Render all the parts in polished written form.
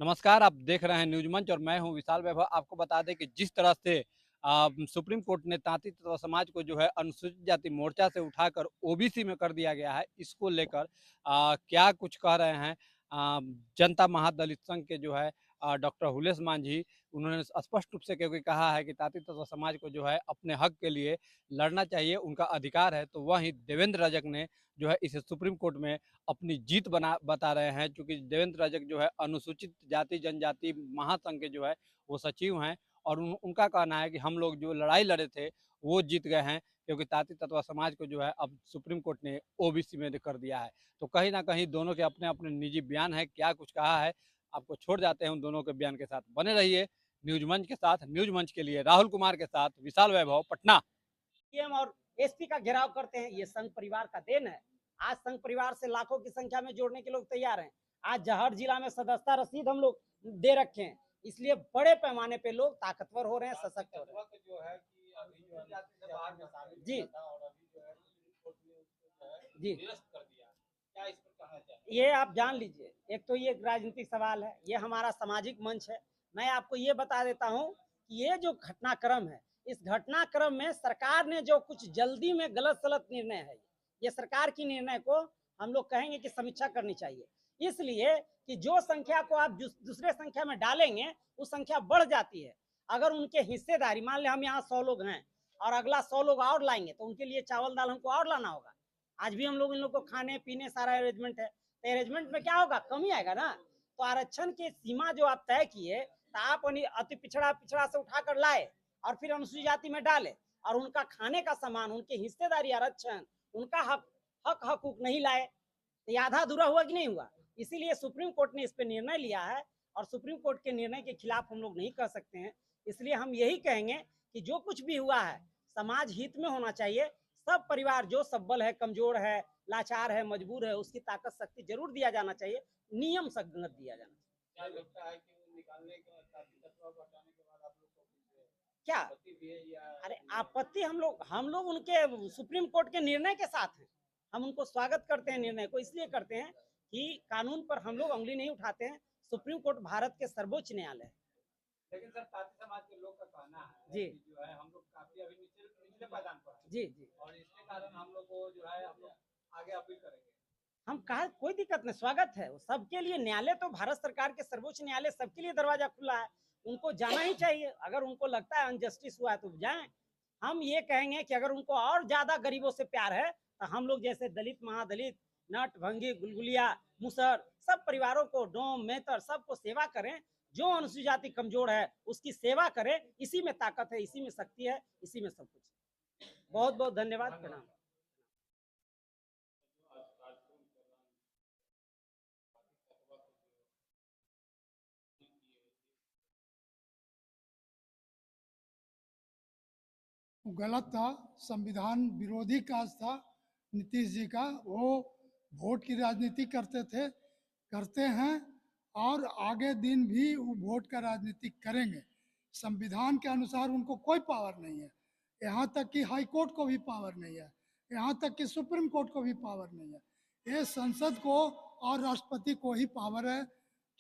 नमस्कार, आप देख रहे हैं न्यूज़ मंच और मैं हूं विशाल वैभव। आपको बता दें कि जिस तरह से सुप्रीम कोर्ट ने तांती तत्व समाज को जो है अनुसूचित जाति मोर्चा से उठाकर ओबीसी में कर दिया गया है, इसको लेकर क्या कुछ कह रहे हैं जनता महादलित संघ के जो है डॉक्टर हुलेस मांझी। उन्होंने स्पष्ट रूप से क्योंकि कहा है कि तांती तत्व समाज को जो है अपने हक के लिए लड़ना चाहिए, उनका अधिकार है। तो वहीं देवेंद्र रजक ने जो है इसे सुप्रीम कोर्ट में अपनी जीत बना बता रहे हैं, क्योंकि देवेंद्र रजक जो है अनुसूचित जाति जनजाति महासंघ के जो है वो सचिव हैं और उनका कहना है कि हम लोग जो लड़ाई लड़े थे वो जीत गए हैं, क्योंकि ताती तत्व समाज को जो है अब सुप्रीम कोर्ट ने ओबीसी में कर दिया है। तो कहीं ना कहीं दोनों के अपने अपने निजी बयान है, क्या कुछ कहा है आपको छोड़ जाते हैं उन दोनों के बयान के साथ। बने रहिए न्यूज मंच के साथ। न्यूज मंच के लिए राहुल कुमार के साथ विशाल वैभव, पटना। सीएम और एसपी का घेराव करते हैं, ये संघ परिवार का देन है। आज संघ परिवार से लाखों की संख्या में जोड़ने के लोग तैयार हैं। आज हर जिला में सदस्यता रसीद हम लोग दे रखे हैं, इसलिए बड़े पैमाने पे लोग ताकतवर हो रहे हैं, सशक्त हो रहे हैं। जो है कि अभी जो है जी जी क्या इस पर कहना चाहिए? ये आप जान लीजिए, एक तो ये राजनीतिक सवाल है, ये हमारा सामाजिक मंच है। मैं आपको ये बता देता हूँ कि ये जो घटनाक्रम है, इस घटनाक्रम में सरकार ने जो कुछ जल्दी में गलत सलत निर्णय है, ये सरकार की निर्णय को हम लोग कहेंगे कि समीक्षा करनी चाहिए। इसलिए कि जो संख्या को आप दूसरे संख्या में डालेंगे, वो संख्या बढ़ जाती है। अगर उनके हिस्सेदारी, मान लें हम यहाँ 100 लोग हैं और अगला 100 लोग और लाएंगे, तो उनके लिए चावल दाल हमको और लाना होगा। आज भी हम लोग इन लोग को खाने पीने सारा अरेंजमेंट है, तो अरेंजमेंट में क्या होगा, कमी आएगा ना। तो आरक्षण की सीमा जो आप तय किए, तो आप अति पिछड़ा पिछड़ा से उठाकर लाए और फिर अनुसूचित जाति में डाले, और उनका खाने का सामान, उनके हिस्सेदारी आरक्षण, उनका हक हकूक नहीं लाए, तो ये आधा अधूरा हुआ कि नहीं हुआ। इसीलिए सुप्रीम कोर्ट ने इस पर निर्णय लिया है, और सुप्रीम कोर्ट के निर्णय के खिलाफ हम लोग नहीं कर सकते हैं। इसलिए हम यही कहेंगे कि जो कुछ भी हुआ है समाज हित में होना चाहिए। सब परिवार जो सबल है, कमजोर है, लाचार है, मजबूर है, उसकी ताकत शक्ति जरूर दिया जाना चाहिए, नियम संगत दिया जाना चाहिए। क्या लगता है कि निकालने के हटाने के बाद आप लोग क्या अरे आपत्ति, हम लोग उनके सुप्रीम कोर्ट के निर्णय के साथ हैं। हम उनको स्वागत करते हैं, निर्णय को इसलिए करते हैं कि कानून पर हम लोग उंगली नहीं उठाते हैं। सुप्रीम कोर्ट भारत के सर्वोच्च न्यायालय है। लेकिन सर ताती समाज के लोग का कहना है जी कि जो है हम लोग काफी अभी निचले पायदान पर हैं। जी जी, और इसके कारण हम लोग को जो है हम लोग आगे अपील करेंगे। हम कहा कोई दिक्कत नहीं, स्वागत है सबके लिए। न्यायालय तो भारत सरकार के सर्वोच्च न्यायालय, सबके लिए दरवाजा खुला है, उनको जाना ही चाहिए। अगर उनको लगता है अनजस्टिस हुआ है तो जाएं। हम ये कहेंगे कि अगर उनको और ज्यादा गरीबों से प्यार है, तो हम लोग जैसे दलित, महादलित, नट भंगी, गुलगुलिया, मुसर, सब परिवारों को, डोम मेहतर, सबको सेवा करें। जो अनुसूचित जाति कमजोर है उसकी सेवा करें, इसी में ताकत है, इसी में शक्ति है, इसी में सब कुछ। बहुत बहुत धन्यवाद, प्रणाम। गलत था, संविधान विरोधी काज था नीतीश जी का। वो वोट की राजनीति करते थे, करते हैं, और आगे दिन भी वो वोट का राजनीति करेंगे। संविधान के अनुसार उनको कोई पावर नहीं है, यहाँ तक कि हाई कोर्ट को भी पावर नहीं है, यहाँ तक कि सुप्रीम कोर्ट को भी पावर नहीं है। ये संसद को और राष्ट्रपति को ही पावर है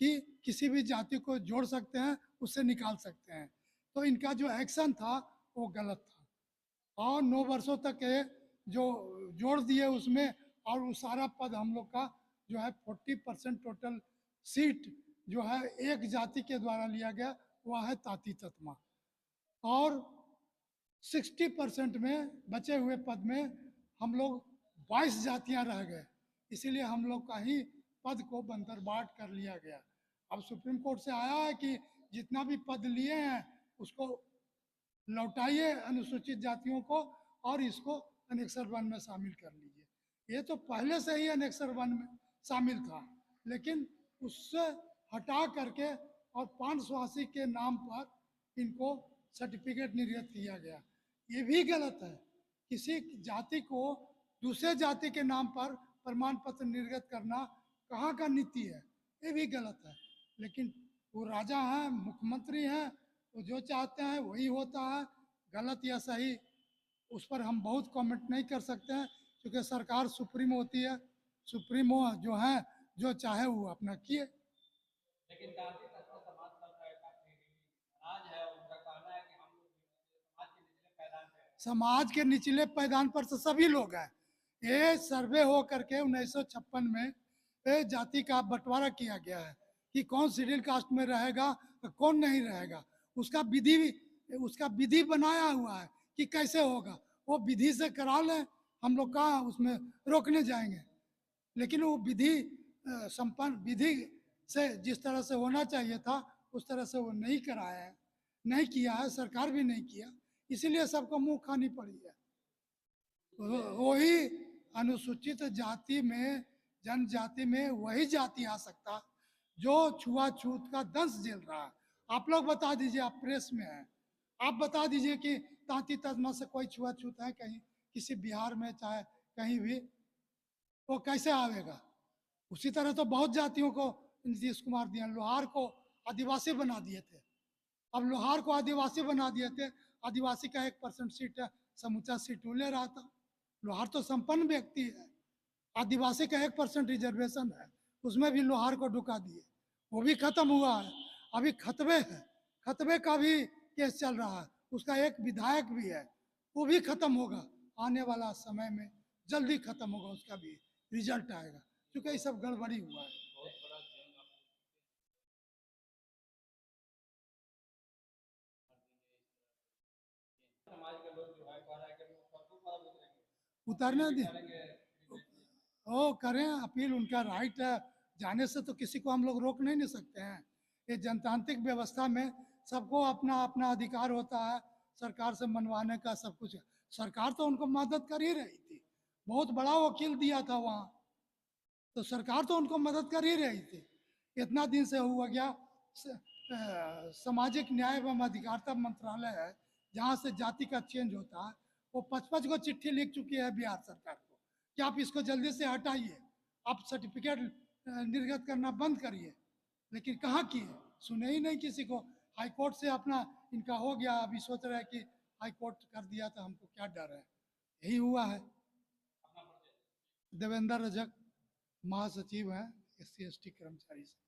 कि किसी भी जाति को जोड़ सकते हैं, उससे निकाल सकते हैं। तो इनका जो एक्शन था वो गलत था, और 9 वर्षों तक ये जो जोड़ दिए उसमें, और वो सारा पद हम लोग का जो है 40% टोटल सीट जो है एक जाति के द्वारा लिया गया, वह है ताती तत्मा। और 60% में बचे हुए पद में हम लोग 22 जातियां रह गए, इसीलिए हम लोग का ही पद को बंदरबाट कर लिया गया। अब सुप्रीम कोर्ट से आया है कि जितना भी पद लिए हैं उसको लौटाइए अनुसूचित जातियों को, और इसको अनेक्सर 1 में शामिल कर लीजिए। ये तो पहले से ही अनेक्सर 1 में शामिल था, लेकिन उससे हटा करके और 580 के नाम पर इनको सर्टिफिकेट निर्गत किया गया। ये भी गलत है। किसी जाति को दूसरे जाति के नाम पर प्रमाण पत्र निर्गत करना कहाँ का नीति है, ये भी गलत है। लेकिन वो राजा हैं, मुख्यमंत्री हैं, वो जो चाहते हैं वही होता है। गलत या सही उस पर हम बहुत कमेंट नहीं कर सकते हैं, क्योंकि सरकार सुप्रीम होती है, सुप्रीमो जो है जो चाहे वो अपना किए। लेकिन तांत्रिक तत्व समाज पर काफी नाराज है, उनका कहना है कि हम लोग समाज के निचले पैदान पे हैं। समाज के निचले पैदान पर तो सभी लोग हैं। ये सर्वे हो करके 1956 में ये जाति का बंटवारा किया गया है कि कौन शेड्यूल कास्ट में रहेगा और कौन नहीं रहेगा। उसका विधि बनाया हुआ है कि कैसे होगा, वो विधि से करा लें, हम लोग कहाँ उसमें रोकने जाएंगे। लेकिन वो विधि संपन्न विधि से जिस तरह से होना चाहिए था उस तरह से वो नहीं कराया है, नहीं किया है, सरकार भी नहीं किया, इसीलिए सबको मुंह खानी पड़ी है। वही अनुसूचित जाति में, जनजाति में वही जाति आ सकता जो छुआछूत का दंश झेल रहा है। आप लोग बता दीजिए, आप प्रेस में हैं, आप बता दीजिए कि तांती तस्मा से कोई छुआछूत है कहीं, किसी बिहार में चाहे कहीं भी, वो कैसे आवेगा। उसी तरह तो बहुत जातियों को नीतीश कुमार दिया, लोहार को आदिवासी बना दिए थे, अब लोहार को आदिवासी बना दिए थे, आदिवासी का 1% सीट है, समूचा सीट वो ले रहा था। लोहार तो संपन्न व्यक्ति है, आदिवासी का 1% रिजर्वेशन है, उसमें भी लोहार को ढुका दिए, वो भी खत्म हुआ है। अभी खतबे है, खतबे का भी केस चल रहा है, उसका एक विधायक भी है, वो भी खत्म होगा आने वाला समय में, जल्दी खत्म होगा, उसका भी रिजल्ट आएगा, क्योंकि ये सब गड़बड़ी हुआ है। समाज के लोग जो है कह रहे हैं कि परसों पर उतरेंगे, उतरने दी करेंगे। ओ करें अपील, उनका राइट है, जाने से तो किसी को हम लोग रोक नहीं सकते हैं। ये जनतांत्रिक व्यवस्था में सबको अपना अपना अधिकार होता है सरकार से मनवाने का, सब कुछ। सरकार तो उनको मदद कर ही रही थी, बहुत बड़ा वकील दिया था वहाँ, तो सरकार तो उनको मदद कर ही रही थी। इतना दिन से हुआ गया, सामाजिक न्याय एवं अधिकारिता मंत्रालय है जहाँ से जाति का चेंज होता है, वो 55 को चिट्ठी लिख चुकी है बिहार सरकार को कि आप इसको जल्दी से हटाइए, आप सर्टिफिकेट निर्गत करना बंद करिए, लेकिन कहाँ किए, सुने ही नहीं किसी को। हाई कोर्ट से अपना इनका हो गया, अभी सोच रहे हैं कि हाई कोर्ट कर दिया तो हमको क्या डर है, यही हुआ है। देवेंद्र रजक, महासचिव हैं SC ST कर्मचारी से।